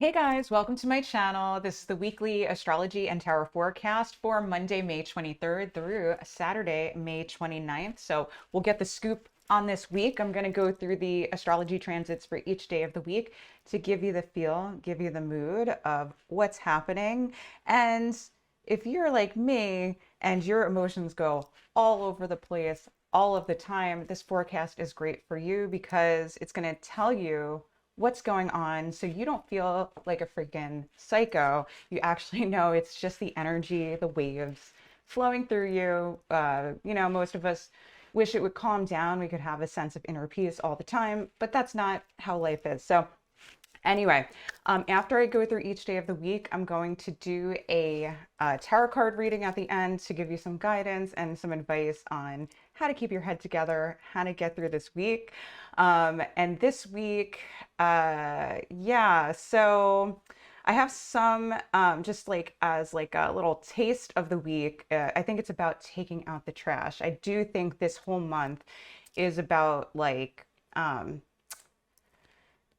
Hey guys, welcome to my channel. This is the weekly astrology and tarot forecast for Monday, May 23rd through Saturday, May 29th. So we'll get the scoop on this week. I'm going to go through the astrology transits for each day of the week to give you the feel, give you the mood of what's happening. And if you're like me and your emotions go all over the place all of the time, this forecast is great for you because it's going to tell you what's going on so you don't feel like a freaking psycho. You actually know it's just the energy, the waves flowing through you. Most of us wish it would calm down. We could have a sense of inner peace all the time, but that's not how life is. So anyway, after I go through each day of the week, I'm going to do a tarot card reading at the end to give you some guidance and some advice on how to keep your head together, how to get through this week. And this week, so I have some just like as like a little taste of the week. I think it's about taking out the trash. I do think this whole month is about like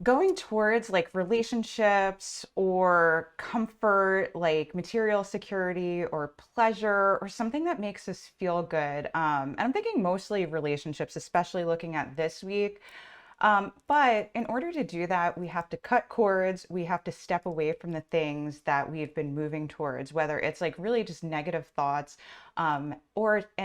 going towards like relationships or comfort, like material security or pleasure or something that makes us feel good. And I'm thinking mostly relationships, especially looking at this week. But in order to do that, we have to cut cords. We have to step away from the things that we've been moving towards, whether it's like really just negative thoughts, and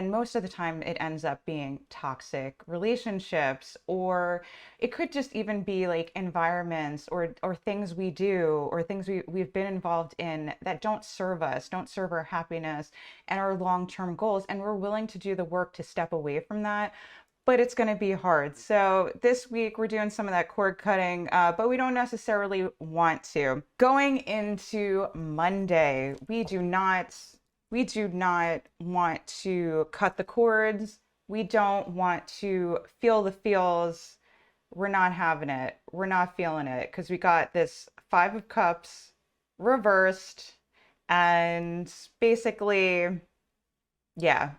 most of the time it ends up being toxic relationships, or it could just even be like environments or things we do or things we've been involved in that don't serve us, don't serve our happiness and our long-term goals. And we're willing to do the work to step away from that, but it's going to be hard. So this week we're doing some of that cord cutting, but we don't necessarily want to. Going into Monday, we do not want to cut the cords. We don't want to feel the feels. We're not having it. We're not feeling it because we got this Five of Cups reversed, and basically, yeah,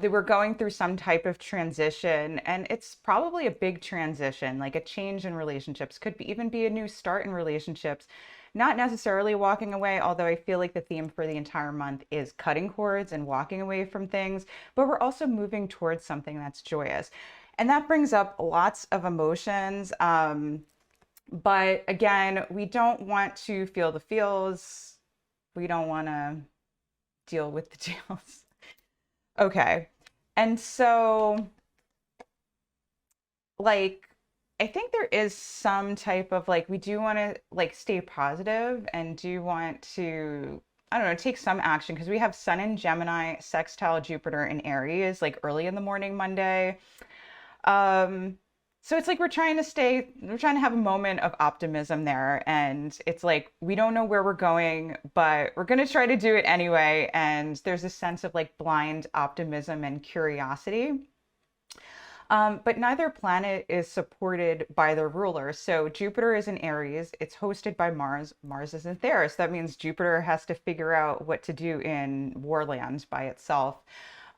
they were going through some type of transition, and it's probably a big transition, like a change in relationships. Could be, even be a new start in relationships. Not necessarily walking away, although I feel like the theme for the entire month is cutting cords and walking away from things, but we're also moving towards something that's joyous. And that brings up lots of emotions. But again, we don't want to feel the feels. We don't want to deal with the deals. Okay. And so, like, I think there is some type of like, we do want to like stay positive and do want to, I don't know, take some action because we have Sun in Gemini, sextile Jupiter in Aries, like early in the morning Monday. Um, so it's like we're trying to have a moment of optimism there. And it's like, we don't know where we're going, but we're going to try to do it anyway. And there's a sense of like blind optimism and curiosity. But neither planet is supported by their ruler. So Jupiter is in Aries. It's hosted by Mars. Mars isn't there. So that means Jupiter has to figure out what to do in Warland by itself.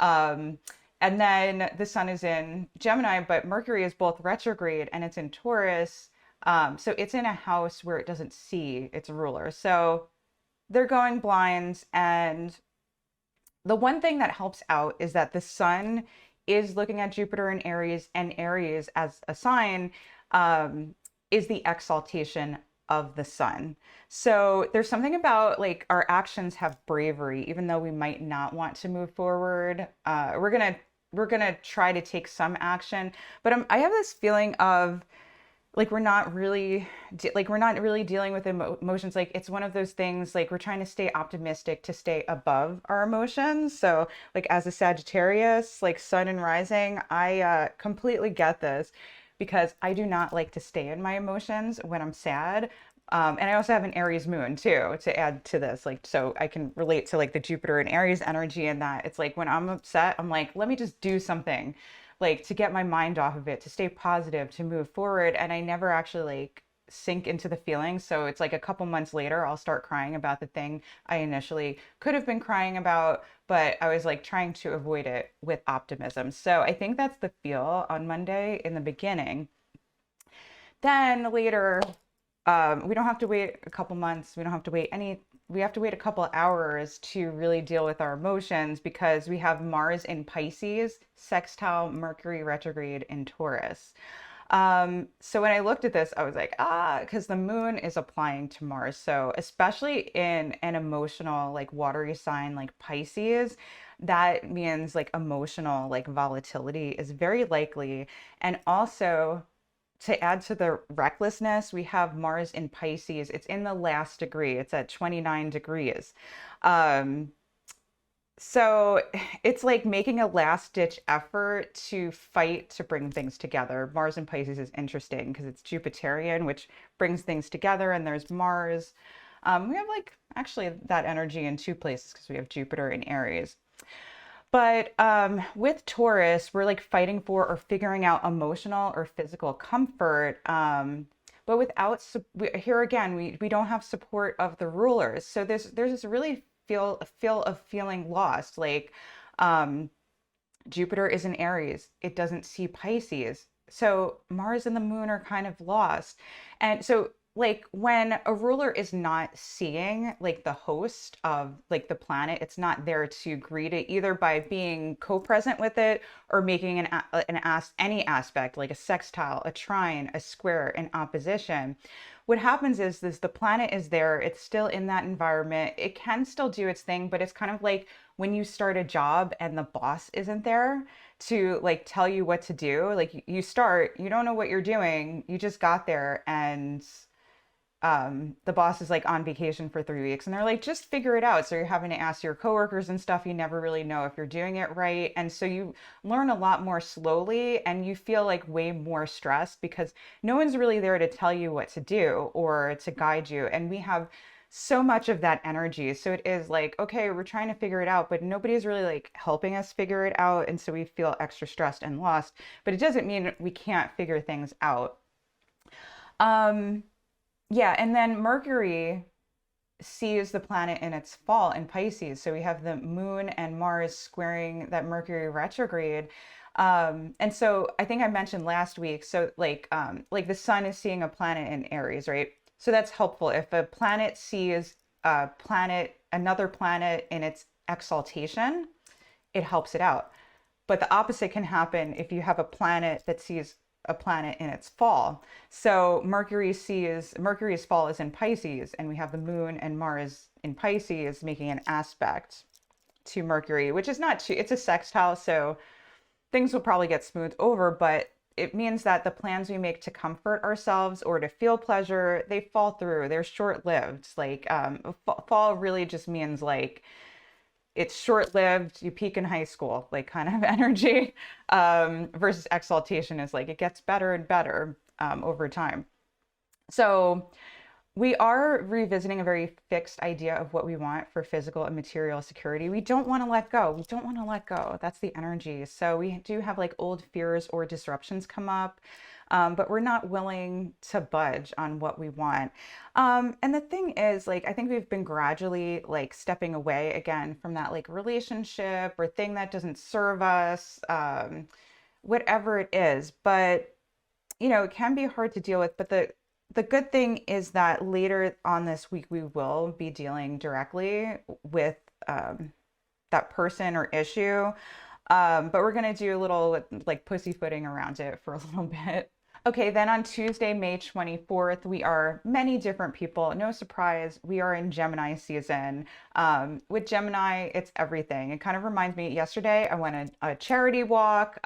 Um, and then the sun is in Gemini, but Mercury is both retrograde and it's in Taurus. So it's in a house where it doesn't see its ruler. So they're going blind. And the one thing that helps out is that the sun is looking at Jupiter in Aries, and Aries as a sign is the exaltation of the sun. So there's something about like our actions have bravery, even though we might not want to move forward. We're gonna try to take some action, but I have this feeling of like we're not really dealing with emotions. Like it's one of those things, like we're trying to stay optimistic to stay above our emotions. So like as a Sagittarius, like sun and rising, I completely get this because I do not like to stay in my emotions when I'm sad. And I also have an Aries moon too, to add to this. Like, so I can relate to like the Jupiter and Aries energy, and that it's like when I'm upset, I'm like, let me just do something like to get my mind off of it, to stay positive, to move forward. And I never actually like sink into the feelings. So it's like a couple months later, I'll start crying about the thing I initially could have been crying about, but I was like trying to avoid it with optimism. So I think that's the feel on Monday in the beginning. Then later, We don't have to wait a couple months. We don't have to wait any, we have to wait a couple hours to really deal with our emotions because we have Mars in Pisces, sextile Mercury retrograde in Taurus. So when I looked at this, I was like, because the moon is applying to Mars. So especially in an emotional, like watery sign like Pisces, that means like emotional, like volatility is very likely. And also, to add to the recklessness, we have Mars in Pisces. It's in the last degree. It's at 29 degrees. Um, so it's like making a last ditch effort to fight to bring things together. Mars in Pisces is interesting because it's Jupiterian, which brings things together, and there's Mars. We have like actually that energy in two places because we have Jupiter in Aries. But with Taurus, we're like fighting for or figuring out emotional or physical comfort. But without here again, we don't have support of the rulers. So there's this really feel of feeling lost. Like um, Jupiter is in Aries. It doesn't see Pisces. So Mars and the moon are kind of lost. And so like when a ruler is not seeing like the host of like the planet, it's not there to greet it either by being co-present with it or making any aspect like a sextile, a trine, a square, an opposition. What happens is this, the planet is there, it's still in that environment, it can still do its thing, but it's kind of like when you start a job and the boss isn't there to like tell you what to do. Like you start, you don't know what you're doing, you just got there, and the boss is like on vacation for 3 weeks and they're like, just figure it out. So you're having to ask your coworkers and stuff. You never really know if you're doing it right. And so you learn a lot more slowly and you feel like way more stressed because no one's really there to tell you what to do or to guide you. And we have so much of that energy. So it is like, okay, we're trying to figure it out, but nobody's really like helping us figure it out. And so we feel extra stressed and lost, but it doesn't mean we can't figure things out. Um, yeah, and then Mercury sees the planet in its fall in Pisces. So we have the moon and Mars squaring that Mercury retrograde. And so I think I mentioned last week, so like the sun is seeing a planet in Aries, right? So that's helpful. If a planet sees another planet in its exaltation, it helps it out. But the opposite can happen if you have a planet that sees a planet in its fall. So Mercury's fall is in Pisces, and we have the moon and Mars in Pisces making an aspect to Mercury, which is not too, it's a sextile, so things will probably get smoothed over, but it means that the plans we make to comfort ourselves or to feel pleasure, they fall through. They're short-lived. Like fall really just means like it's short-lived, you peak in high school, like kind of energy, versus exaltation is like it gets better and better over time. So we are revisiting a very fixed idea of what we want for physical and material security. We don't want to let go. We don't want to let go. That's the energy. So we do have like old fears or disruptions come up, but we're not willing to budge on what we want. And the thing is, like, I think we've been gradually like stepping away again from that like relationship or thing that doesn't serve us, whatever it is. But it can be hard to deal with. But the good thing is that later on this week, we will be dealing directly with that person or issue. But we're going to do a little like pussyfooting around it for a little bit. Okay, then on Tuesday, May 24th, we are many different people. No surprise, we are in Gemini season. With Gemini, it's everything. It kind of reminds me, yesterday I went on a charity walk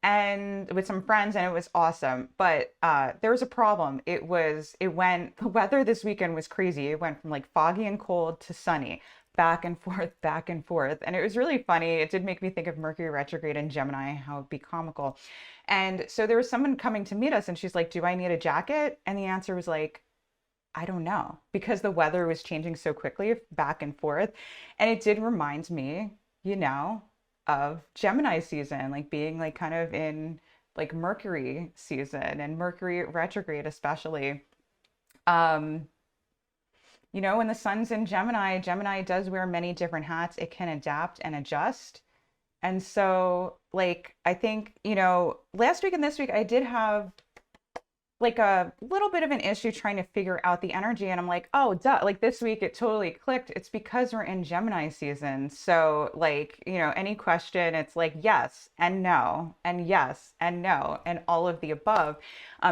and with some friends and it was awesome. But there was a problem. The weather this weekend was crazy. It went from like foggy and cold to sunny, back and forth, back and forth. And it was really funny. It did make me think of Mercury retrograde in Gemini, how it'd be comical. And so there was someone coming to meet us and she's like, do I need a jacket? And the answer was like, I don't know, because the weather was changing so quickly back and forth. And it did remind me, of Gemini season, like being like kind of in like Mercury season and Mercury retrograde, especially. When the sun's in Gemini, Gemini does wear many different hats. It can adapt and adjust. And so, like, I think, last week and this week, I did have like a little bit of an issue trying to figure out the energy. And I'm like, oh, duh. Like this week it totally clicked. It's because we're in Gemini season. So, like, any question, it's like yes and no, and yes and no, and all of the above.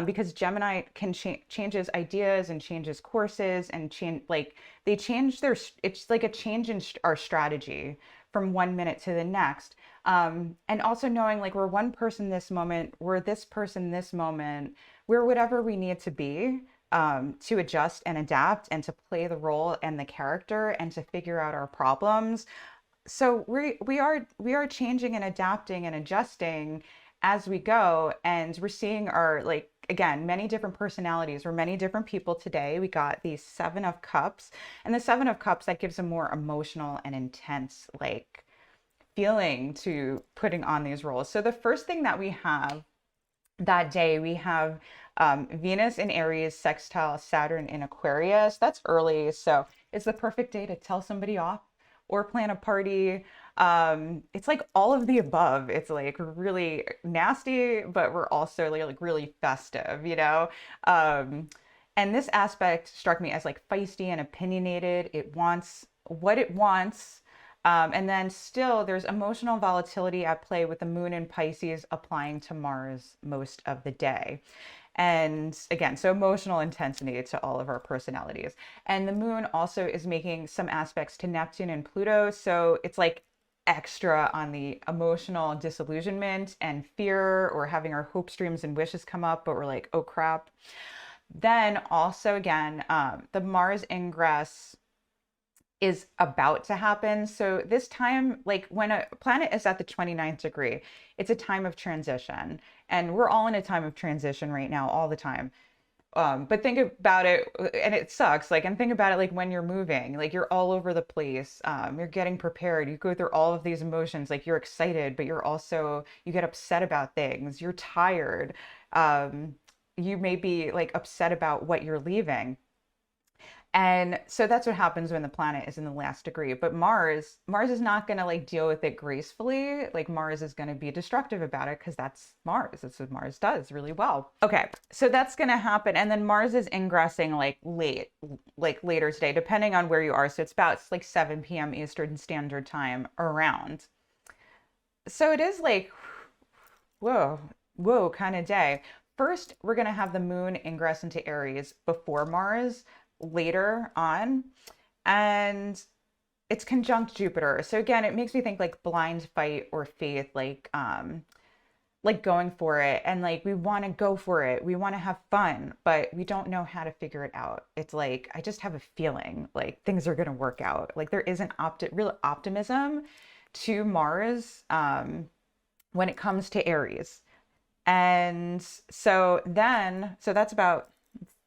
Because Gemini can changes ideas and changes courses and change, like, they change it's like a change in our strategy from 1 minute to the next. And also knowing like we're one person this moment, we're this person this moment, we're whatever we need to be, to adjust and adapt and to play the role and the character and to figure out our problems. So we are changing and adapting and adjusting as we go, and we're seeing our, like, again, many different personalities. We're many different people today. We got the Seven of Cups, and the Seven of Cups, that gives a more emotional and intense, like, feeling to putting on these roles. So the first thing that we have that day, we have Venus in Aries sextile Saturn in Aquarius. That's early, so it's the perfect day to tell somebody off or plan a party. It's like all of the above. It's like really nasty, but we're also like really festive, you know? Um, and this aspect struck me as like feisty and opinionated. It wants what it wants. And then still, there's emotional volatility at play with the moon in Pisces applying to Mars most of the day. And again, so emotional intensity to all of our personalities. And the moon also is making some aspects to Neptune and Pluto. So it's like extra on the emotional disillusionment and fear, or having our hopes, dreams, and wishes come up, but we're like, oh crap. Then also, again, the Mars ingress is about to happen. So this time, like when a planet is at the 29th degree, it's a time of transition. And we're all in a time of transition right now, all the time. But think about it, and it sucks. Like, and think about it like when you're moving, like you're all over the place. You're getting prepared. You go through all of these emotions. Like you're excited, but you get upset about things. You're tired. You may be like upset about what you're leaving. And so that's what happens when the planet is in the last degree. But Mars is not going to like deal with it gracefully. Like Mars is going to be destructive about it because that's Mars. That's what Mars does really well. Okay, so that's going to happen. And then Mars is ingressing like later today, depending on where you are. So it's about like 7 p.m. Eastern Standard Time around. So it is like, whoa, whoa kind of day. First, we're going to have the moon ingress into Aries before Mars later on, and it's conjunct Jupiter. So again, it makes me think like blind fight or faith, like going for it, and like we want to go for it, we want to have fun, but we don't know how to figure it out. It's like I just have a feeling like things are going to work out. Like there is an real optimism to Mars when it comes to Aries. And so that's about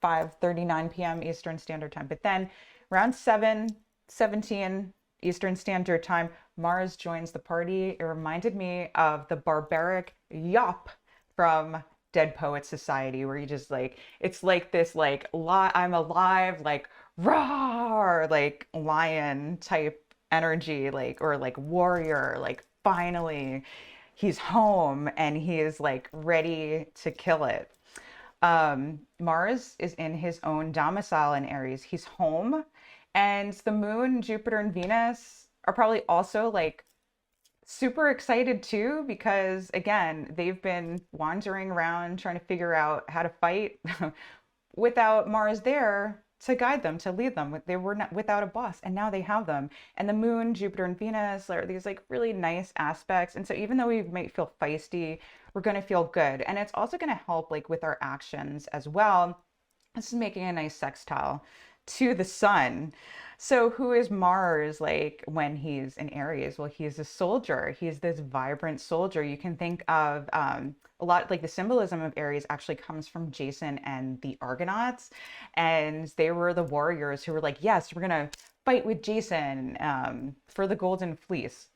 5:39 p.m. Eastern Standard Time. But then around 7:17 Eastern Standard Time, Mars joins the party. It reminded me of the barbaric yop from Dead Poets Society, where you just like, it's like this like I'm alive, like roar, like lion type energy, like, or like warrior, like finally he's home and he is like ready to kill it. Mars is in his own domicile in Aries. He's home. And the moon, Jupiter, and Venus are probably also like super excited too, because again, they've been wandering around trying to figure out how to fight without Mars there to guide them, to lead them. They were not without a boss, and now they have them. And the moon, Jupiter, and Venus are these like really nice aspects. And so even though we might feel feisty, we're going to feel good. And it's also going to help like with our actions as well. This is making a nice sextile to the sun. So who is Mars like when he's in Aries? Well, he's a soldier. He's this vibrant soldier. You can think of a lot, like the symbolism of Aries actually comes from Jason and the Argonauts. And they were the warriors who were like, yes, we're going to fight with Jason for the Golden Fleece.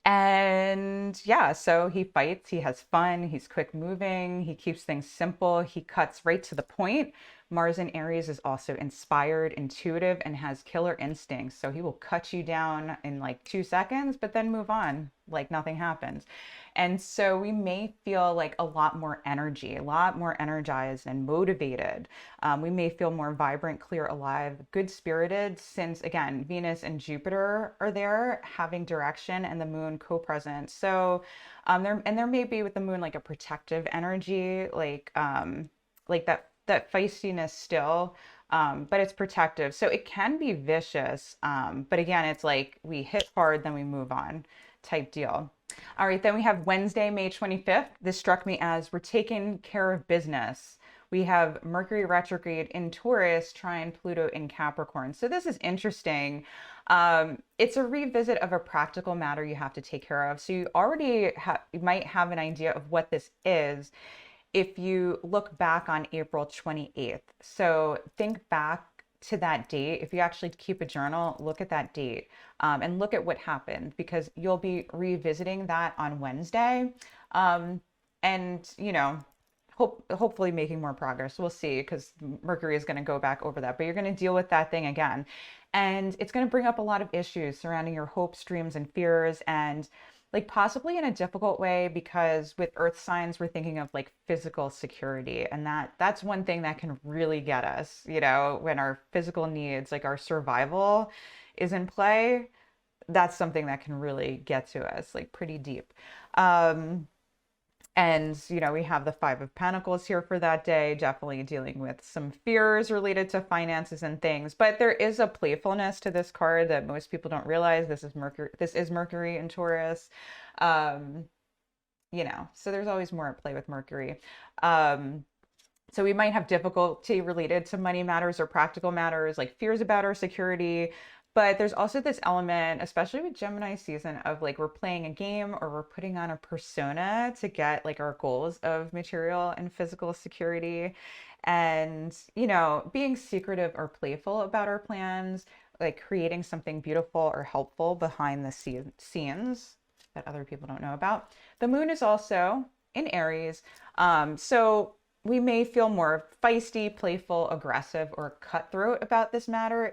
And yeah, so he fights, he has fun, he's quick moving, he keeps things simple, he cuts right to the point. Mars in Aries is also inspired, intuitive, and has killer instincts. So he will cut you down in like 2 seconds, but then move on. like nothing happens. And so we may feel like a lot more energy, a lot more energized and motivated. We may feel more vibrant, clear, alive, good spirited, since again, Venus and Jupiter are there having direction and the moon co-present. So there may be with the moon like a protective energy, like that feistiness still, but it's protective. So it can be vicious. But again, it's like we hit hard, then we move on type deal. All right, then we have Wednesday, May 25th. This struck me as we're taking care of business. We have Mercury retrograde in Taurus, trine Pluto in Capricorn. So this is interesting. It's a revisit of a practical matter you have to take care of. So you might have an idea of what this is if you look back on April 28th. So think back to that date. If you actually keep a journal, look at that date and look at what happened, because you'll be revisiting that on Wednesday. And, hopefully making more progress. We'll see, because Mercury is going to go back over that, but you're going to deal with that thing again. And it's going to bring up a lot of issues surrounding your hopes, dreams, and fears, and like possibly in a difficult way, because with earth signs we're thinking of like physical security, and that's one thing that can really get us, when our physical needs, like our survival is in play. That's something that can really get to us like pretty deep. And, we have the Five of Pentacles here for that day, definitely dealing with some fears related to finances and things. But there is a playfulness to this card that most people don't realize. This is Mercury in Taurus. So there's always more at play with Mercury. So we might have difficulty related to money matters or practical matters, like fears about our security. But there's also this element, especially with Gemini season, of like we're playing a game or we're putting on a persona to get like our goals of material and physical security. And, being secretive or playful about our plans, like creating something beautiful or helpful behind the scenes that other people don't know about. The moon is also in Aries. So we may feel more feisty, playful, aggressive, or cutthroat about this matter.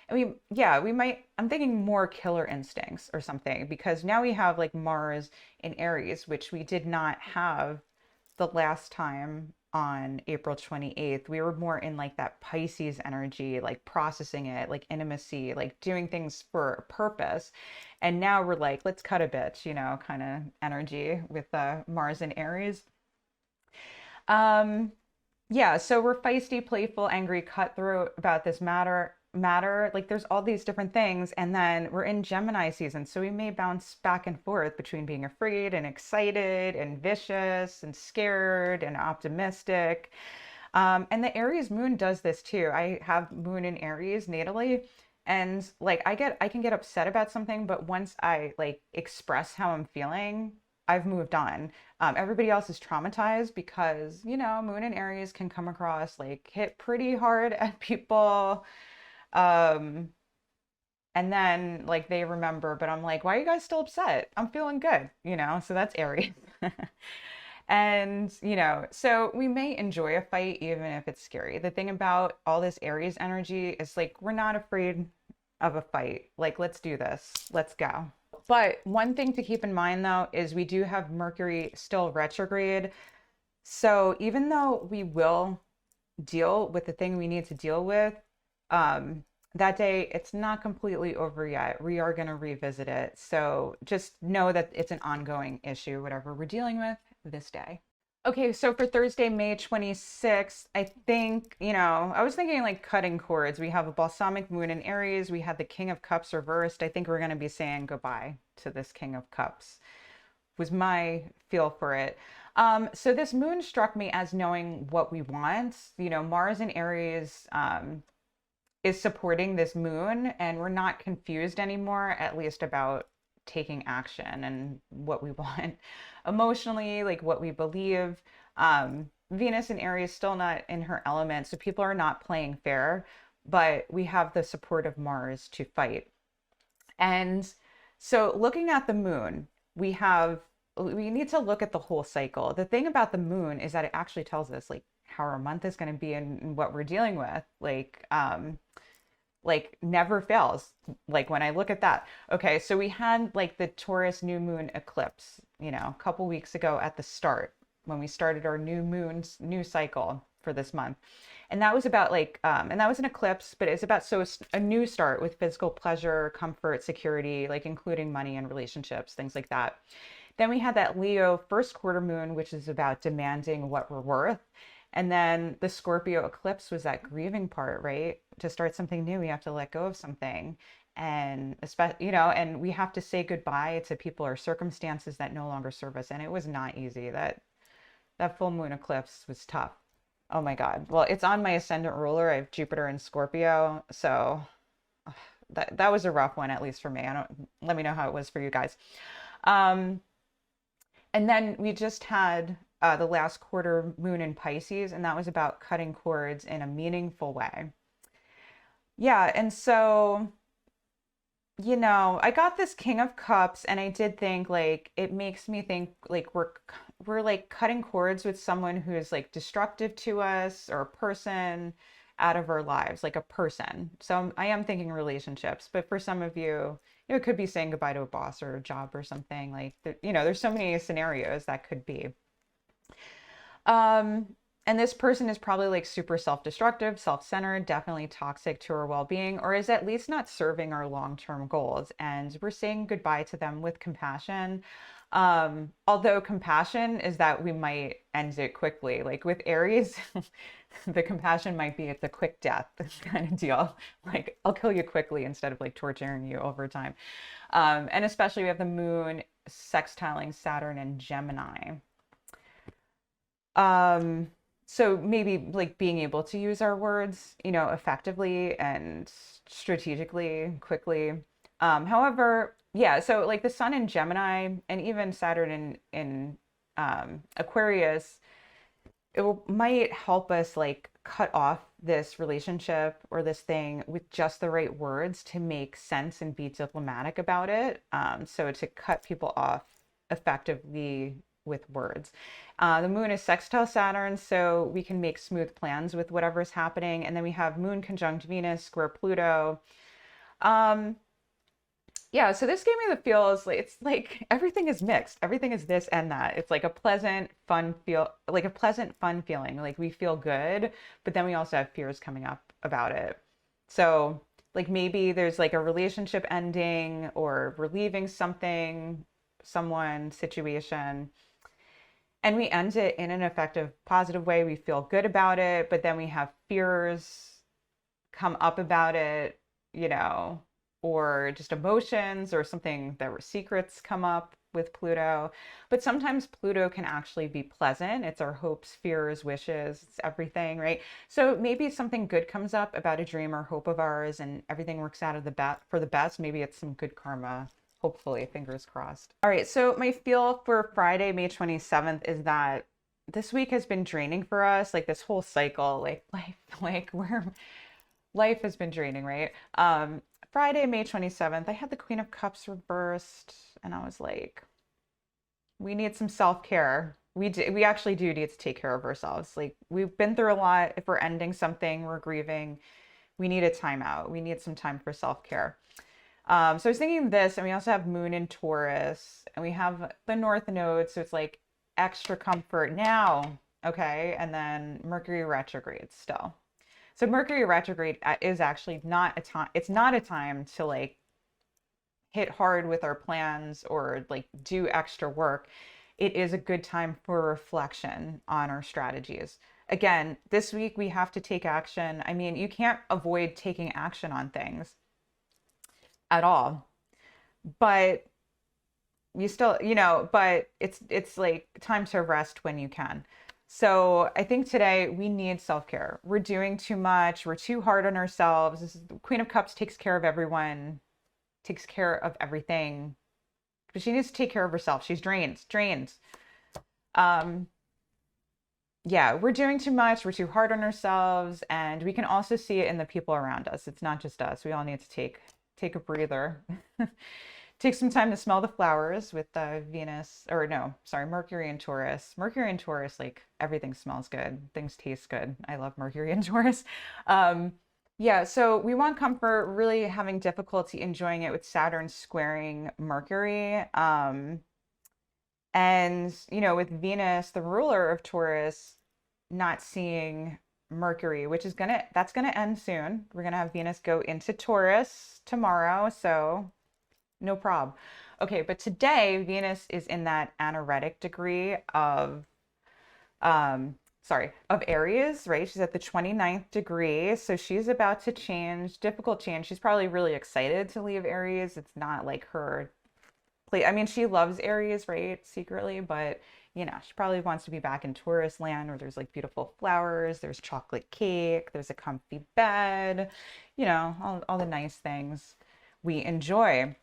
I'm thinking more killer instincts or something, because now we have like Mars in Aries, which we did not have the last time on April 28th. We were more in like that Pisces energy, like processing it, like intimacy, like doing things for a purpose. And now we're like, let's cut a bitch, kind of energy with Mars in Aries. So we're feisty, playful, angry, cutthroat about this matter. Like there's all these different things. And then we're in Gemini season. So we may bounce back and forth between being afraid and excited and vicious and scared and optimistic. And the Aries moon does this too. I have moon in Aries natally. And like I can get upset about something, but once I like express how I'm feeling, I've moved on. Everybody else is traumatized because, moon in Aries can come across like hit pretty hard at people. And then like they remember, but I'm like, why are you guys still upset? I'm feeling good, so that's Aries. And, so we may enjoy a fight even if it's scary. The thing about all this Aries energy is like, we're not afraid of a fight. Like, let's do this. Let's go. But one thing to keep in mind though, is we do have Mercury still retrograde. So even though we will deal with the thing we need to deal with, that day, it's not completely over yet. We are going to revisit it. So just know that it's an ongoing issue, whatever we're dealing with this day. Okay, so for Thursday, May 26th, I think, I was thinking like cutting cords. We have a balsamic moon in Aries. We had the King of Cups reversed. I think we're going to be saying goodbye to this King of Cups, was my feel for it. So this moon struck me as knowing what we want. Mars in Aries is supporting this moon, and we're not confused anymore, at least about taking action and what we want emotionally, like what we believe. Venus in Aries still not in her element, so people are not playing fair, but we have the support of Mars to fight. And so looking at the moon, we need to look at the whole cycle. The thing about the moon is that it actually tells us like how our month is going to be and what we're dealing with. Like like never fails. Like when I look at that. Okay, so we had like the Taurus new moon eclipse, a couple weeks ago at the start when we started our new cycle for this month. And that was about and that was an eclipse, but it's about so it's a new start with physical pleasure, comfort, security, like including money and relationships, things like that. Then we had that Leo first quarter moon, which is about demanding what we're worth. And then the Scorpio eclipse was that grieving part, right? To start something new, we have to let go of something. And especially, and we have to say goodbye to people or circumstances that no longer serve us. And it was not easy. That full moon eclipse was tough. Oh my God. Well, it's on my ascendant ruler. I have Jupiter in Scorpio. So that was a rough one, at least for me. Let me know how it was for you guys. Um, and then we just had the last quarter moon in Pisces, and that was about cutting cords in a meaningful way. Yeah, and so, I got this King of Cups, and I did think like it makes me think like we're like cutting cords with someone who is like destructive to us or a person out of our lives, like a person. So I am thinking relationships, but for some of you, it could be saying goodbye to a boss or a job or something like that. There's so many scenarios that could be. Um, and this person is probably like super self-destructive, self-centered, definitely toxic to our well-being, or is at least not serving our long-term goals. And we're saying goodbye to them with compassion. Although compassion is that we might end it quickly. Like with Aries, the compassion might be at the quick death kind of deal. Like I'll kill you quickly instead of like torturing you over time. And especially we have the moon sextiling Saturn and Gemini. Um, so maybe like being able to use our words, effectively and strategically, quickly. However, yeah, so like the sun in Gemini and even Saturn in Aquarius, might help us like cut off this relationship or this thing with just the right words to make sense and be diplomatic about it. So to cut people off effectively with words. The moon is sextile Saturn, so we can make smooth plans with whatever's happening. And then we have moon conjunct Venus, square Pluto. Yeah, so this gave me the feels like it's like everything is mixed. Everything is this and that. It's like a pleasant, fun feeling. Like we feel good, but then we also have fears coming up about it. So, like maybe there's like a relationship ending or we're leaving something, someone, situation, and we end it in an effective, positive way. We feel good about it, but then we have fears come up about it, or just emotions or something that were secrets come up with Pluto. But sometimes Pluto can actually be pleasant. It's our hopes, fears, wishes, it's everything, right? So maybe something good comes up about a dream or hope of ours and everything works out of for the best. Maybe it's some good karma. Hopefully, fingers crossed. All right, so my feel for Friday, May 27th is that this week has been draining for us, like this whole cycle, like life has been draining, right? Friday, May 27th, I had the Queen of Cups reversed, and I was like, we need some self-care. We actually do need to take care of ourselves. Like we've been through a lot. If we're ending something, we're grieving, we need a timeout. We need some time for self-care. So I was thinking this, and we also have Moon in Taurus, and we have the North Node, so it's like extra comfort now, okay? And then Mercury retrograde still. So Mercury retrograde is actually not a time, it's not a time to like hit hard with our plans or like do extra work. It is a good time for reflection on our strategies. Again, this week we have to take action. I mean, you can't avoid taking action on things at all, but you still, but it's like time to rest when you can. So I think today we need self-care. We're doing too much. We're too hard on ourselves. Queen of Cups takes care of everyone, takes care of everything, but she needs to take care of herself. She's drained. Yeah, we're doing too much. We're too hard on ourselves, and we can also see it in the people around us. It's not just us. We all need to take a breather. Take some time to smell the flowers with Venus, or no, sorry, Mercury and Taurus. Mercury and Taurus, like everything smells good. Things taste good. I love Mercury and Taurus. Yeah, so we want comfort, really having difficulty enjoying it with Saturn squaring Mercury. And, with Venus, the ruler of Taurus, not seeing Mercury, which is that's gonna end soon. We're gonna have Venus go into Taurus tomorrow, so no prob. Okay, but today Venus is in that anaretic degree of Aries, right? She's at the 29th degree, so she's about to change, difficult change. She's probably really excited to leave Aries. It's not like her play. I mean, she loves Aries, right? Secretly, but she probably wants to be back in tourist land where there's like beautiful flowers, there's chocolate cake, there's a comfy bed, all the nice things we enjoy.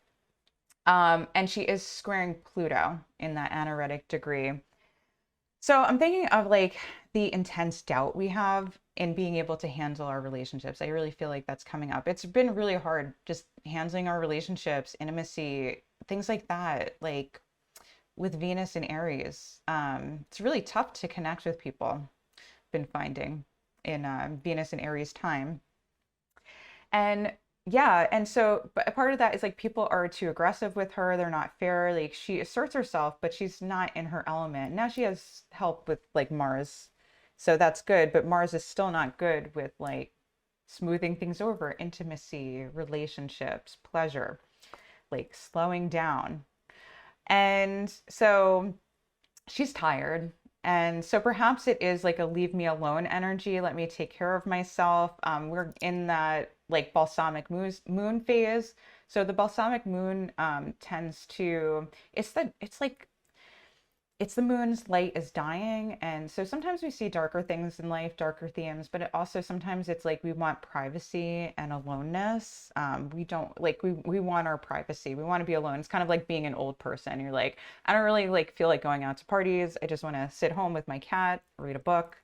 And she is squaring Pluto in that anaretic degree. So I'm thinking of like the intense doubt we have in being able to handle our relationships. I really feel like that's coming up. It's been really hard just handling our relationships, intimacy, things like that, like with Venus and Aries. It's really tough to connect with people, been finding in Venus and Aries time. And yeah, and so, but a part of that is like people are too aggressive with her. They're not fair. Like she asserts herself, but she's not in her element. Now she has help with like Mars. So that's good, but Mars is still not good with like smoothing things over, intimacy, relationships, pleasure, like slowing down. And so she's tired. And so perhaps it is like a leave me alone energy. Let me take care of myself. We're in that like balsamic moon phase. So the balsamic moon tends to, it's the moon's light is dying. And so sometimes we see darker things in life, darker themes, but it also sometimes it's like we want privacy and aloneness. We don't like, we want our privacy. We want to be alone. It's kind of like being an old person. You're like, I don't really like feel like going out to parties. I just want to sit home with my cat, read a book,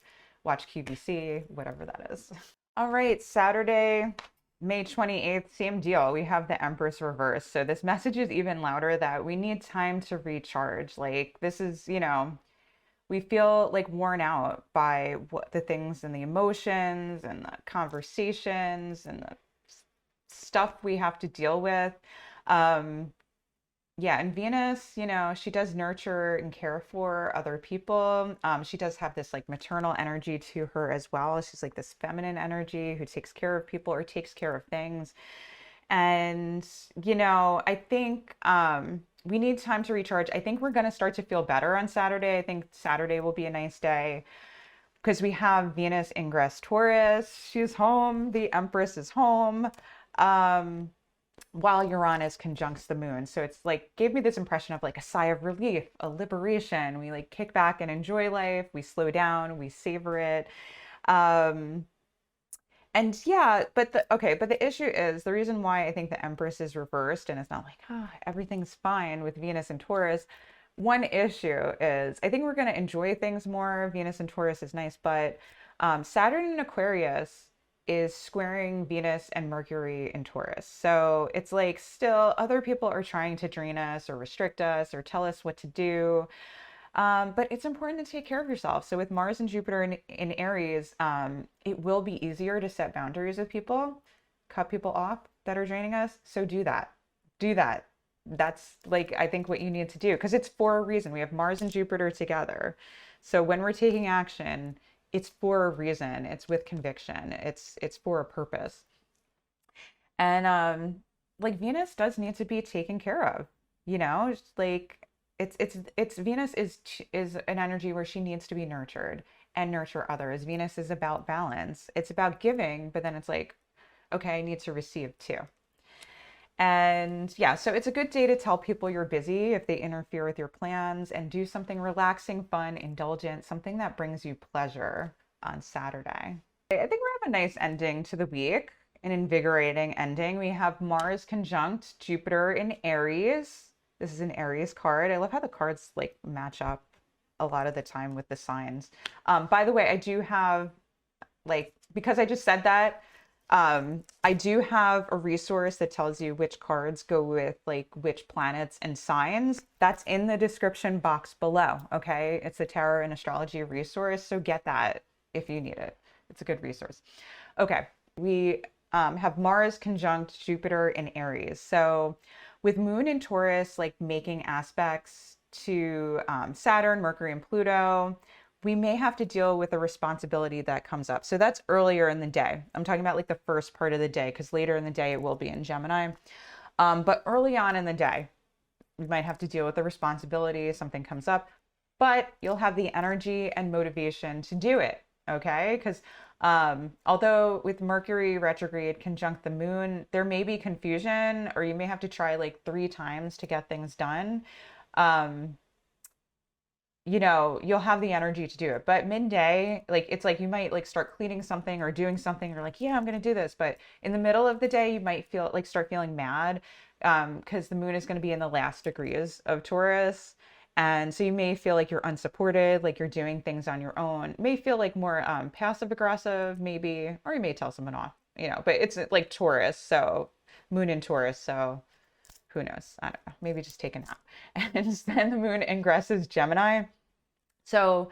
watch QVC, whatever that is. All right, Saturday, May 28th, same deal. We have the Empress reverse. So this message is even louder that we need time to recharge. Like this is, we feel like worn out by what the things and the emotions and the conversations and the stuff we have to deal with. Um, yeah, and Venus, she does nurture and care for other people. She does have this like maternal energy to her as well. She's like this feminine energy who takes care of people or takes care of things. And, I think we need time to recharge. I think we're going to start to feel better on Saturday. I think Saturday will be a nice day because we have Venus ingress Taurus. She's home. The Empress is home. Um, while Uranus conjuncts the moon. So it's like gave me this impression of like a sigh of relief, a liberation. We like kick back and enjoy life. We slow down, we savor it. Um, and yeah, but the issue is the reason why I think the Empress is reversed and it's not like, everything's fine with Venus and Taurus. One issue is I think we're going to enjoy things more. Venus and Taurus is nice, but Saturn in Aquarius is squaring Venus and Mercury in Taurus. So it's like still other people are trying to drain us or restrict us or tell us what to do. But it's important to take care of yourself. So with Mars and Jupiter in Aries, it will be easier to set boundaries with people, cut people off that are draining us. So do that. Do that. That's like, I think what you need to do because it's for a reason. We have Mars and Jupiter together. So when we're taking action, it's for a reason. It's with conviction. It's for a purpose. And like Venus does need to be taken care of. It's like it's Venus is an energy where she needs to be nurtured and nurture others. Venus is about balance. It's about giving, but then it's like, okay, I need to receive too. And yeah, so it's a good day to tell people you're busy if they interfere with your plans and do something relaxing, fun, indulgent, something that brings you pleasure on Saturday. I think we have a nice ending to the week, an invigorating ending. We have Mars conjunct Jupiter in Aries. This is an Aries card. I love how the cards like match up a lot of the time with the signs. By the way, I do have like, because I just said that, I do have a resource that tells you which cards go with like which planets and signs. That's in the description box below. Okay. It's a tarot and astrology resource. So get that if you need it. It's a good resource. Okay. We have Mars conjunct Jupiter in Aries. So with Moon in Taurus, like making aspects to Saturn, Mercury, and Pluto, we may have to deal with a responsibility that comes up. So that's earlier in the day. I'm talking about like the first part of the day, because later in the day it will be in Gemini. But early on in the day, we might have to deal with a responsibility, something comes up, but you'll have the energy and motivation to do it. Okay. Because although with Mercury retrograde conjunct the moon, there may be confusion, or you may have to try like 3 times to get things done. Um, you know, you'll have the energy to do it. But midday, like it's like you might like start cleaning something or doing something, or like, yeah, I'm going to do this. But in the middle of the day, you might feel like start feeling mad because the moon is going to be in the last degrees of Taurus. And so you may feel like you're unsupported, like you're doing things on your own. It may feel like more passive aggressive, maybe, or you may tell someone off, you know, but it's like Taurus. So moon in Taurus. So who knows? I don't know. Maybe just take a nap. And then the moon ingresses Gemini. So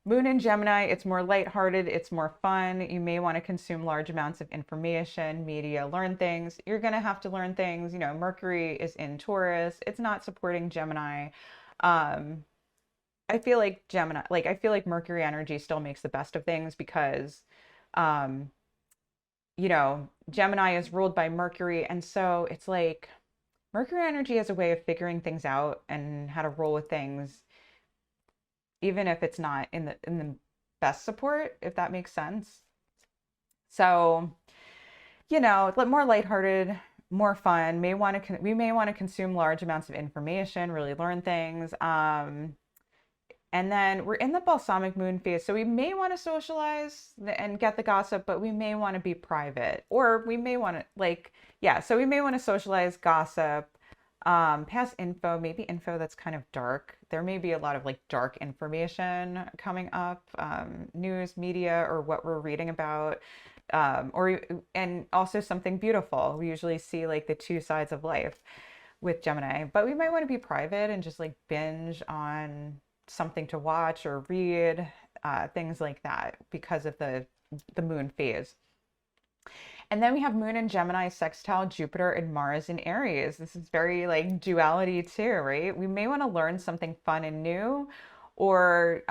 moon in Gemini, it's more lighthearted, it's more fun. You may want to consume large amounts of information, media, learn things. You're going to have to learn things. You know, Mercury is in Taurus. It's not supporting Gemini. I feel like Gemini, like I feel like Mercury energy still makes the best of things because um, you know, Gemini is ruled by Mercury, and so it's like Mercury energy has a way of figuring things out and how to roll with things, even if it's not in the best support, if that makes sense. So, you know, more lighthearted, more fun. We may want to consume large amounts of information, really learn things. And then we're in the balsamic moon phase, so we may want to socialize and get the gossip, but we may want to be private, or we may want to like, yeah, so we may want to socialize, gossip, pass info, maybe info that's kind of dark. There may be a lot of like dark information coming up, news, media, or what we're reading about, and also something beautiful. We usually see like the 2 sides of life with Gemini, but we might want to be private and just like binge on something to watch or read, things like that because of the moon phase. And then we have Moon in Gemini sextile Jupiter and Mars in Aries. This is very like duality too, right? We may want to learn something fun and new, or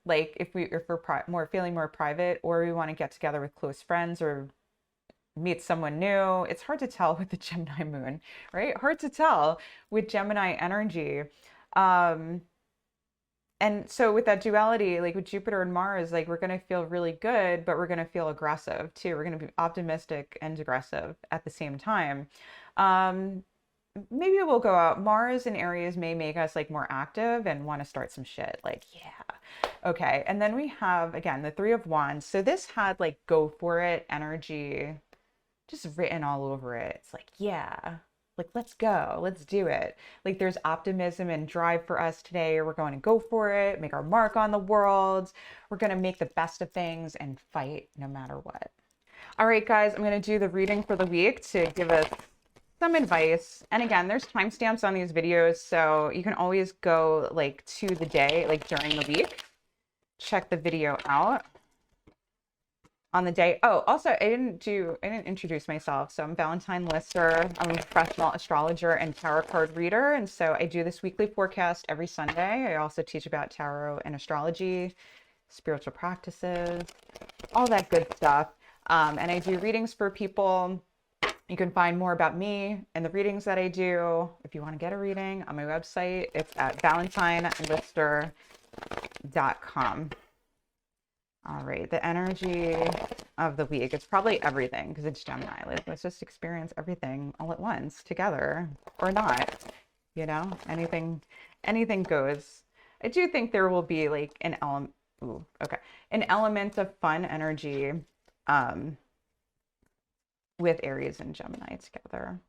like if we're more feeling more private, or we want to get together with close friends or meet someone new. It's hard to tell with the Gemini moon, right? Hard to tell with Gemini energy. And so with that duality, like with Jupiter and Mars, like we're going to feel really good, but we're going to feel aggressive too. We're going to be optimistic and aggressive at the same time. Um, Maybe we'll go out. Mars in Aries may make us like more active and want to start some shit. Like, yeah. Okay. And then we have, again, the Three of Wands. So this had like go for it energy just written all over it. It's like, yeah, like let's go, let's do it. Like there's optimism and drive for us today. We're going to go for it, make our mark on the world. We're going to make the best of things and fight no matter what. All right, guys, I'm going to do the reading for the week to give us some advice. And again, there's timestamps on these videos, so you can always go like to the day, like during the week, check the video out on the day. Oh, also, I didn't introduce myself. So I'm Valentine Lister. I'm a professional astrologer and tarot card reader. And so I do this weekly forecast every Sunday. I also teach about tarot and astrology, spiritual practices, all that good stuff. And I do readings for people. You can find more about me and the readings that I do. If you want to get a reading on my website, it's at valentinelister.com. All right, the energy of the week. It's probably everything because it's Gemini. Let's just experience everything all at once together, or not. You know, anything goes. I do think there will be like an element. Ooh, okay, an element of fun energy, with Aries and Gemini together.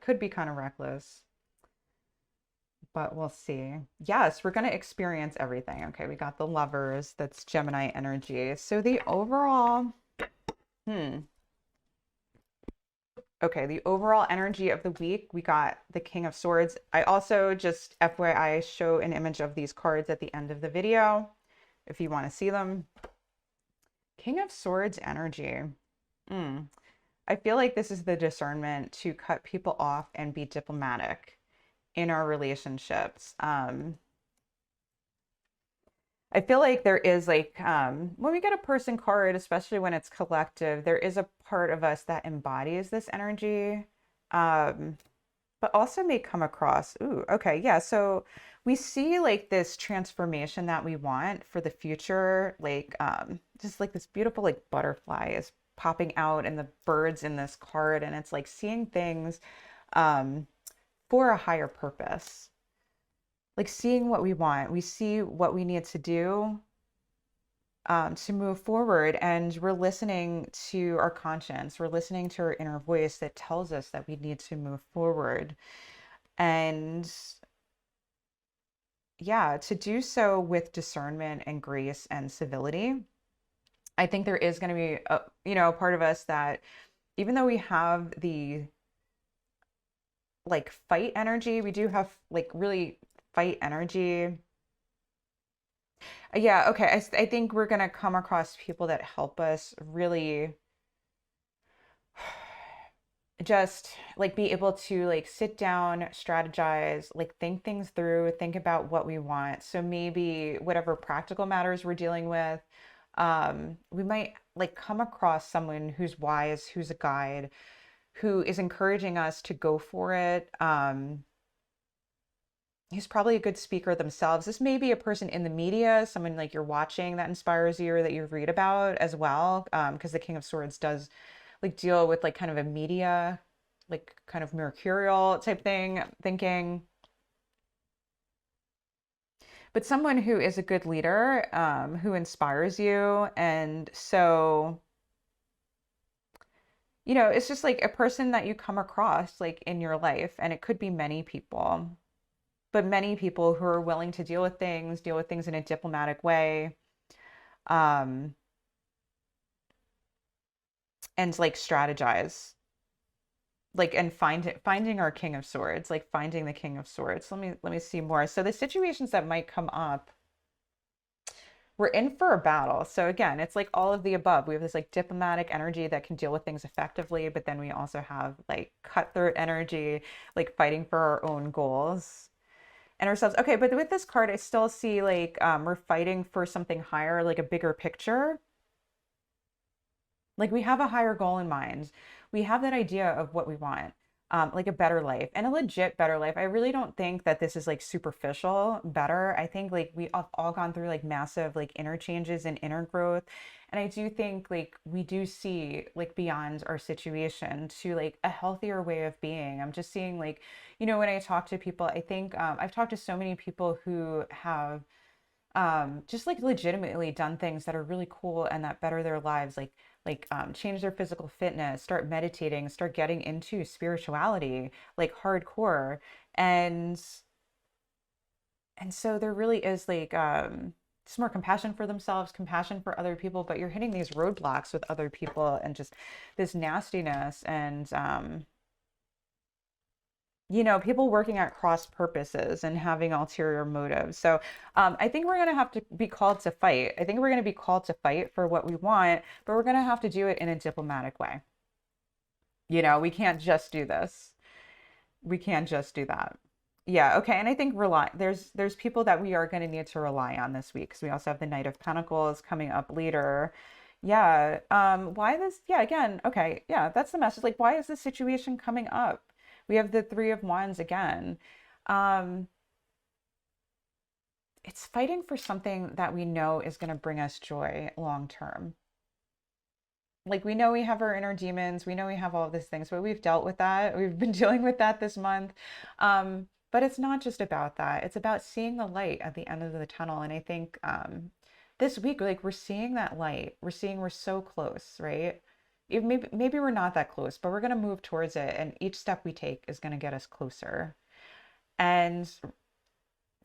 Could be kind of reckless, but we'll see. Yes, we're going to experience everything. Okay, we got the Lovers. That's Gemini energy. So the overall, okay, the overall energy of the week, we got the King of Swords. I also, just FYI, show an image of these cards at the end of the video if you want to see them. King of Swords energy. Mm. I feel like this is the discernment to cut people off and be diplomatic in our relationships. I feel like there is like when we get a person card, especially when it's collective, there is a part of us that embodies this energy, um, but also may come across. Ooh, okay, yeah. So we see like this transformation that we want for the future, like just like this beautiful like butterfly is popping out, and the birds in this card, and it's like seeing things um, for a higher purpose, like seeing what we want. We see what we need to do to move forward, and we're listening to our conscience. We're listening to our inner voice that tells us that we need to move forward. And yeah, to do so with discernment and grace and civility. I think there is going to be a part of us that, even though we have the like fight energy, we do have like really fight energy. Yeah, okay. I think we're going to come across people that help us really just like be able to like sit down, strategize, like think things through, think about what we want. So maybe whatever practical matters we're dealing with, we might like come across someone who's wise, who's a guide, who is encouraging us to go for it. Who's probably a good speaker themselves. This may be a person in the media, someone like you're watching that inspires you or that you read about as well. Because the King of Swords does like deal with like kind of a media, like kind of mercurial type thing, thinking. But someone who is a good leader, who inspires you. And so, it's just like a person that you come across like in your life, and it could be many people, but many people who are willing to deal with things in a diplomatic way, um, and like strategize, like and finding our King of Swords, like finding the King of Swords. Let me see more. So the situations that might come up, we're in for a battle. So again, it's like all of the above. We have this like diplomatic energy that can deal with things effectively, but then we also have like cutthroat energy, like fighting for our own goals and ourselves. Okay, but with this card, I still see like we're fighting for something higher, like a bigger picture. Like we have a higher goal in mind. We have that idea of what we want, like a better life and a legit better life. I really don't think that this is like superficial better. I think like we have all gone through like massive like inner changes and inner growth. And I do think like we do see like beyond our situation to like a healthier way of being. I'm just seeing like, when I talk to people, I think I've talked to so many people who have just like legitimately done things that are really cool and that better their lives, like change their physical fitness, start meditating, start getting into spirituality, like hardcore. And and so there really is like just more compassion for themselves, compassion for other people, but you're hitting these roadblocks with other people and just this nastiness and people working at cross purposes and having ulterior motives. So I think we're going to have to be called to fight. I think we're going to be called to fight for what we want, but we're going to have to do it in a diplomatic way. We can't just do this. We can't just do that. Yeah, okay. And I think there's people that we are going to need to rely on this week, because we also have the Knight of Pentacles coming up later. Yeah. Why this? Yeah, again, okay. Yeah, that's the message. Like, why is this situation coming up? We have the Three of Wands again. Um, it's fighting for something that we know is going to bring us joy long term. Like we know we have our inner demons, we know we have all of these things, but we've dealt with that. We've been dealing with that this month. But it's not just about that. It's about seeing the light at the end of the tunnel. And I think this week, like we're seeing that light. We're seeing we're so close, right? Even maybe we're not that close, but we're gonna move towards it. And each step we take is gonna get us closer. And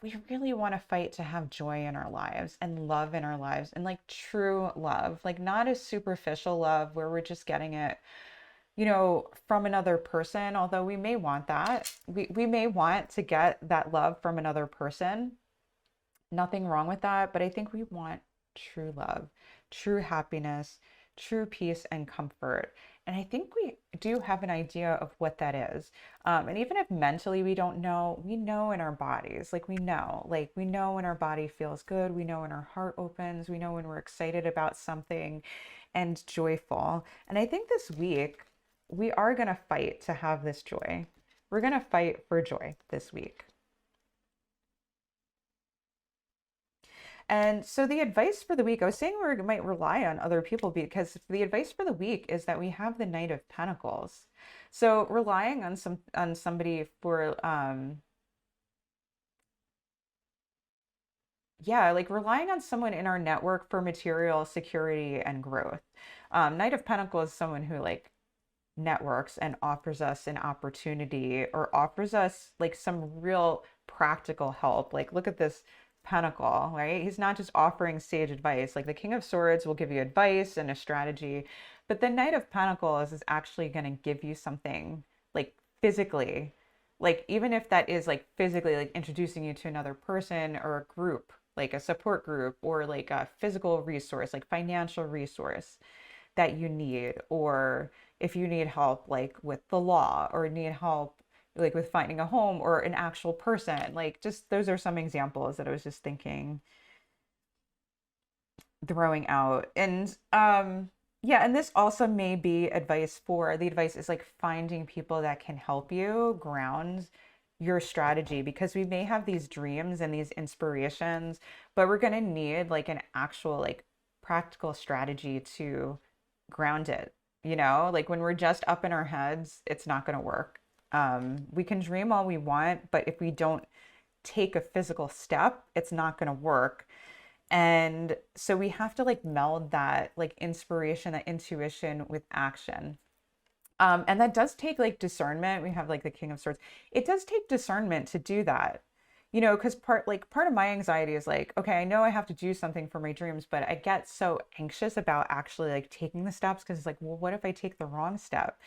we really want to fight to have joy in our lives and love in our lives, and like true love, like not a superficial love where we're just getting it, from another person. Although we may want that, we may want to get that love from another person. Nothing wrong with that. But I think we want true love, true happiness, true peace and comfort. And I think we do have an idea of what that is. And even if mentally we don't know, we know in our bodies. Like we know when our body feels good. We know when our heart opens. We know when we're excited about something and joyful. And I think this week we are going to fight to have this joy. We're going to fight for joy this week. And so the advice for the week, I was saying we might rely on other people because the advice for the week is that we have the Knight of Pentacles. So relying on somebody for yeah, like relying on someone in our network for material security and growth. Knight of Pentacles is someone who like networks and offers us an opportunity or offers us like some real practical help. Like, look at this pentacle, right? He's not just offering sage advice. Like, the King of Swords will give you advice and a strategy, but the Knight of Pentacles is actually going to give you something like physically. Like, even if that is like physically like introducing you to another person or a group, like a support group or like a physical resource, like financial resource that you need, or if you need help like with the law or need help like with finding a home or an actual person, like just those are some examples that I was just thinking throwing out. And yeah, and this also may be advice for the advice is like finding people that can help you ground your strategy because we may have these dreams and these inspirations, but we're going to need like an actual like practical strategy to ground it. Like when we're just up in our heads, it's not going to work. We can dream all we want, but if we don't take a physical step, it's not going to work. And so we have to like meld that like inspiration, that intuition with action. And that does take like discernment. We have like the King of Swords. It does take discernment to do that. Because part of my anxiety is like, okay, I know I have to do something for my dreams, but I get so anxious about actually like taking the steps because it's like, well, what if I take the wrong step?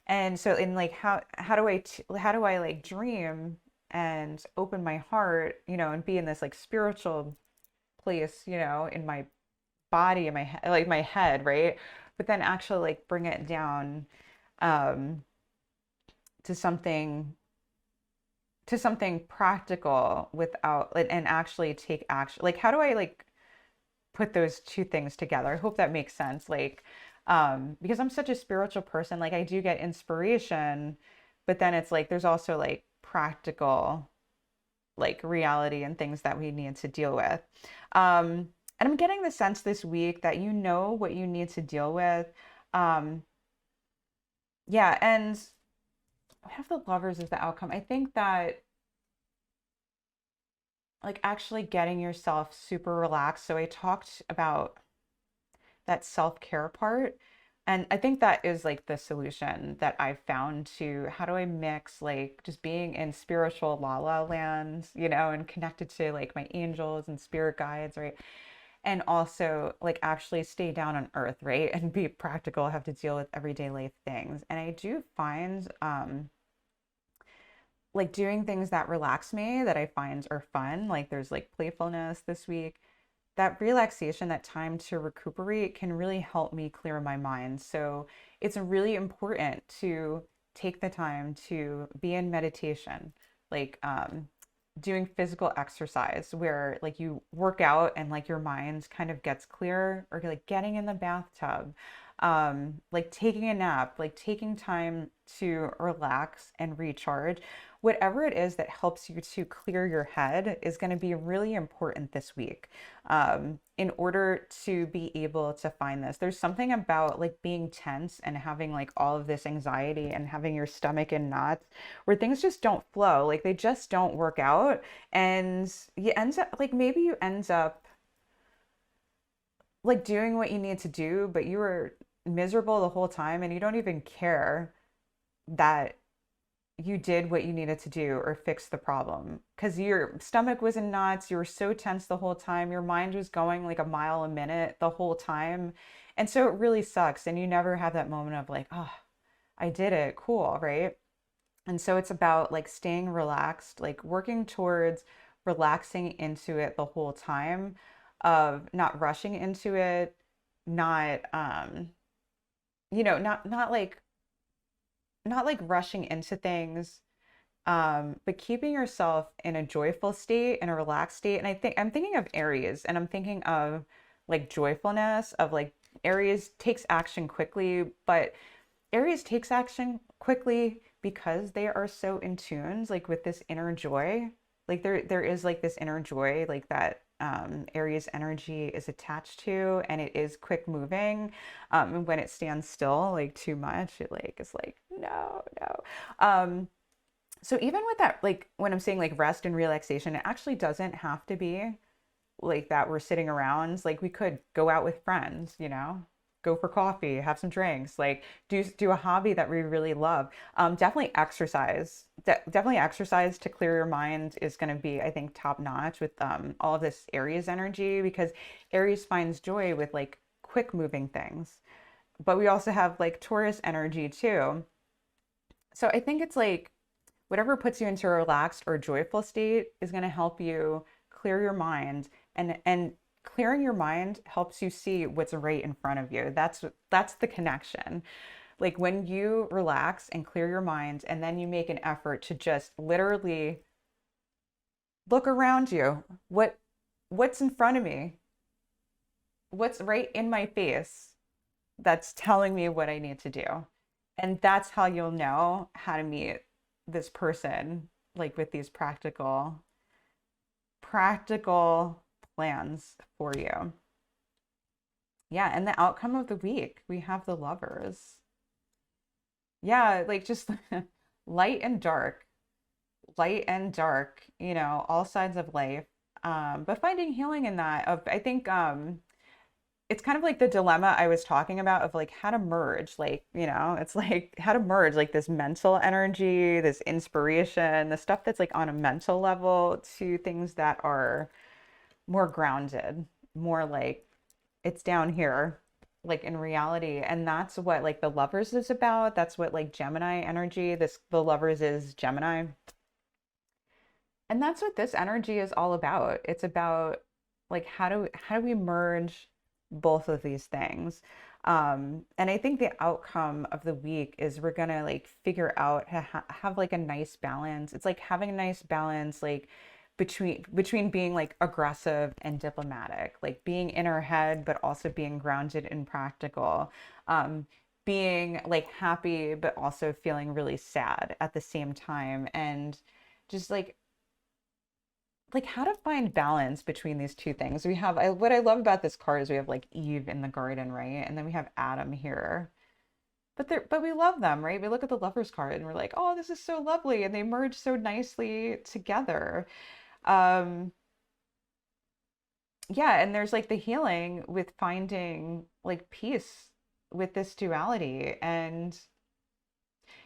And so in like how do I like dream and open my heart, and be in this like spiritual place, in my body, in my head, like my head, right? But then actually like bring it down um, to something practical without and actually take action. Like, how do I like put those two things together? I hope that makes sense. Like, because I'm such a spiritual person, like I do get inspiration, but then it's like there's also like practical like reality and things that we need to deal with. And I'm getting the sense this week that you know what you need to deal with. Um, yeah, and we have the Lovers as the outcome. I think that like actually getting yourself super relaxed. So I talked about that self-care part. And I think that is like the solution that I've found to how do I mix like just being in spiritual la la land, and connected to like my angels and spirit guides, right? And also like actually stay down on earth, right? And be practical, have to deal with everyday life things. And I do find like doing things that relax me that I find are fun. Like there's like playfulness this week. That relaxation, that time to recuperate can really help me clear my mind. So it's really important to take the time to be in meditation, like doing physical exercise where like you work out and like your mind kind of gets clear, or like getting in the bathtub, like taking a nap, like taking time to relax and recharge. Whatever it is that helps you to clear your head is going to be really important this week, in order to be able to find this. There's something about like being tense and having like all of this anxiety and having your stomach in knots where things just don't flow, like they just don't work out. And you end up like maybe you end up like doing what you need to do, but you were miserable the whole time and you don't even care that you did what you needed to do or fix the problem because your stomach was in knots. You were so tense the whole time. Your mind was going like a mile a minute the whole time. And so it really sucks. And you never have that moment of like, oh, I did it. Cool. Right. And so it's about like staying relaxed, like working towards relaxing into it the whole time, of not rushing into it, not not like rushing into things, but keeping yourself in a joyful state, in a relaxed state. And I'm thinking of Aries, and I'm thinking of like joyfulness, of like Aries takes action quickly, but Aries takes action quickly because they are so in tune, like with this inner joy. Like there is like this inner joy, like that Aries energy is attached to, and it is quick moving. And when it stands still, like too much, it like is like no, no. So even with that, like when I'm saying like rest and relaxation, it actually doesn't have to be like that we're sitting around. Like we could go out with friends, go for coffee, have some drinks, like do a hobby that we really love. Definitely exercise. Definitely exercise to clear your mind is going to be, I think, top notch with all of this Aries energy, because Aries finds joy with like quick moving things. But we also have like Taurus energy too. So I think it's like whatever puts you into a relaxed or joyful state is going to help you clear your mind, and clearing your mind helps you see what's right in front of you. That's the connection. Like when you relax and clear your mind, and then you make an effort to just literally look around you. What's in front of me? What's right in my face that's telling me what I need to do? And that's how you'll know how to meet this person, like with these practical plans for you. Yeah, and the outcome of the week, we have the lovers. Yeah, like just light and dark, light and dark, all sides of life. But finding healing in that, of I think it's kind of like the dilemma I was talking about, of like how to merge, like, it's like how to merge like this mental energy, this inspiration, the stuff that's like on a mental level, to things that are more grounded, more like it's down here, like in reality. And that's what like the lovers is about. That's what like Gemini energy, the lovers is Gemini. And that's what this energy is all about. It's about like how do we merge both of these things? And I think the outcome of the week is we're gonna like figure out how to have like a nice balance. It's like having a nice balance, like between being like aggressive and diplomatic, like being in our head but also being grounded and practical. Um, being like happy but also feeling really sad at the same time, and just like how to find balance between these two things. What I love about this card is we have like Eve in the garden, right? And then we have Adam here. But we love them, right? We look at the lovers card and we're like, "Oh, this is so lovely." And they merge so nicely together. Um yeah, and there's like the healing with finding like peace with this duality. And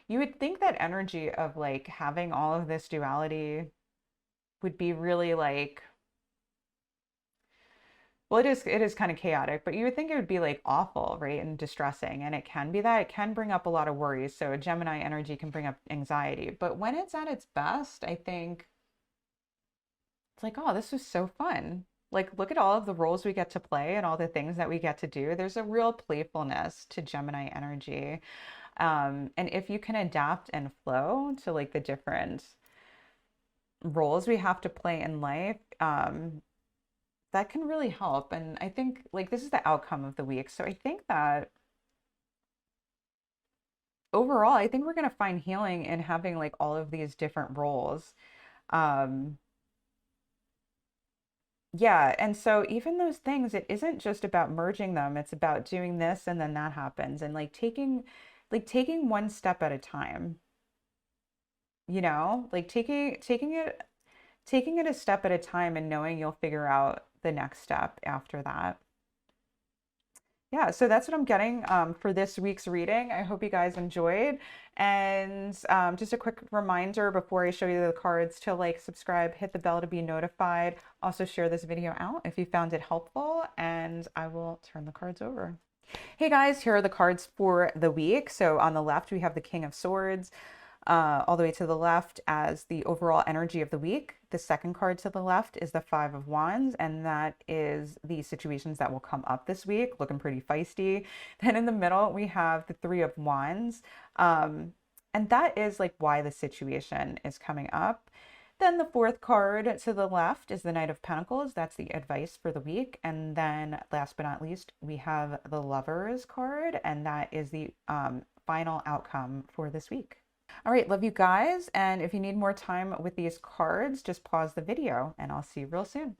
you would think that energy of like having all of this duality would be really like, well, it is kind of chaotic, but you would think it would be like awful, right? And distressing. And it can be that. It can bring up a lot of worries. So Gemini energy can bring up anxiety. But when it's at its best, I think it's like, oh, this was so fun. Like, look at all of the roles we get to play and all the things that we get to do. There's a real playfulness to Gemini energy. And if you can adapt and flow to like the different roles we have to play in life, that can really help. And I think like this is the outcome of the week. So I think that overall, I think we're going to find healing in having like all of these different roles. Um, yeah. And so even those things, it isn't just about merging them. It's about doing this and then that happens, and like taking one step at a time, like taking it a step at a time, and knowing you'll figure out the next step after that. Yeah, so that's what I'm getting for this week's reading. I hope you guys enjoyed. And just a quick reminder before I show you the cards to like, subscribe, hit the bell to be notified. Also share this video out if you found it helpful, and I will turn the cards over. Hey guys, here are the cards for the week. So on the left, we have the King of Swords. all the way to the left as the overall energy of the week. The second card to the left is the Five of Wands, and that is the situations that will come up this week, looking pretty feisty. Then in the middle, we have the Three of Wands, and that is like why the situation is coming up. Then the fourth card to the left is the Knight of Pentacles. That's the advice for the week. And then last but not least, we have the Lovers card, and that is the final outcome for this week. All right, love you guys. And if you need more time with these cards, just pause the video and I'll see you real soon.